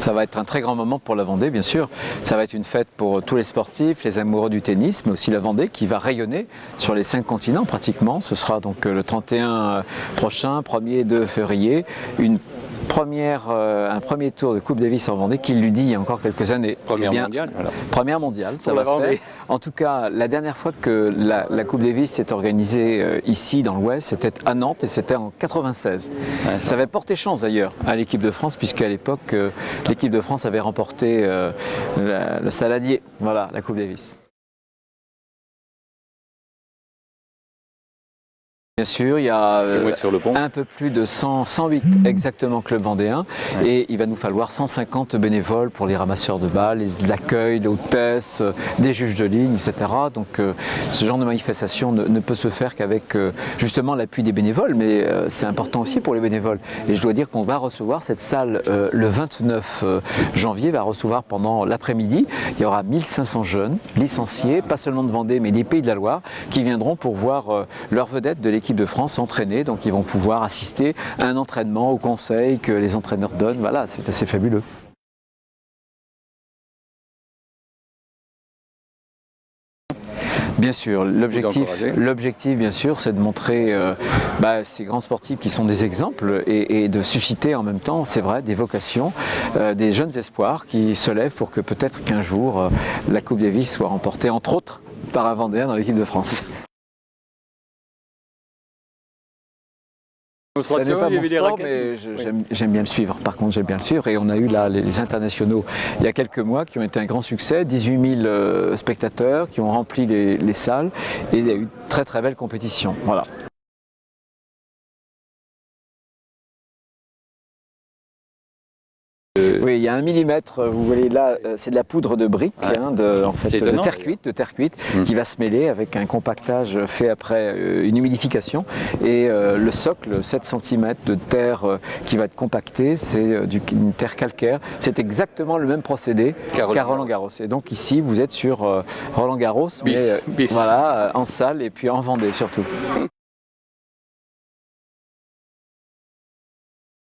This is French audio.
Ça va être un très grand moment pour la Vendée, bien sûr. Ça va être une fête pour tous les sportifs, les amoureux du tennis, mais aussi la Vendée qui va rayonner sur les 5 continents pratiquement. Ce sera donc le 31 prochain, 1er et 2 février, un premier tour de Coupe Davis en Vendée qui lui dit il y a encore quelques années. Première mondiale. Voilà. Première mondiale, ça va se faire. En tout cas, la dernière fois que la Coupe Davis s'est organisée ici dans l'Ouest, c'était à Nantes et c'était en 96. Ouais. Ça avait porté chance d'ailleurs à l'équipe de France puisqu'à l'époque, l'équipe de France avait remporté le Saladier, voilà, la Coupe Davis. Bien sûr, il y a un peu plus de 108 exactement clubs vendéens et il va nous falloir 150 bénévoles pour les ramasseurs de balles, l'accueil, l'hôtesse, des juges de ligne, etc. Donc ce genre de manifestation ne peut se faire qu'avec justement l'appui des bénévoles, mais c'est important aussi pour les bénévoles. Et je dois dire qu'on va recevoir cette salle le 29 janvier, va recevoir pendant l'après-midi. Il y aura 1500 jeunes licenciés, pas seulement de Vendée, mais des Pays de la Loire, qui viendront pour voir leur vedette de l'équipe de France entraîner, donc ils vont pouvoir assister à un entraînement, au conseil que les entraîneurs donnent. Voilà, c'est assez fabuleux. Bien sûr, l'objectif bien sûr, c'est de montrer ces grands sportifs qui sont des exemples et de susciter en même temps, c'est vrai, des vocations, des jeunes espoirs qui se lèvent pour que peut-être qu'un jour la Coupe Davis soit remportée, entre autres, par un Vendéen dans l'équipe de France. Ce n'est pas mon sport, mais j'aime bien le suivre. Par contre, j'aime bien le suivre. Et on a eu là les internationaux il y a quelques mois qui ont été un grand succès. 18 000 spectateurs qui ont rempli les salles. Et il y a eu très très belle compétition. Voilà. Oui, il y a 1 millimètre, vous voyez là, c'est de la poudre de brique, de terre cuite, qui va se mêler avec un compactage fait après une humidification. Et le socle, 7 cm de terre qui va être compacté, c'est une terre calcaire. C'est exactement le même procédé qu'à Roland-Garros. Et donc ici, vous êtes sur Roland-Garros, mais voilà, en salle et puis en Vendée surtout.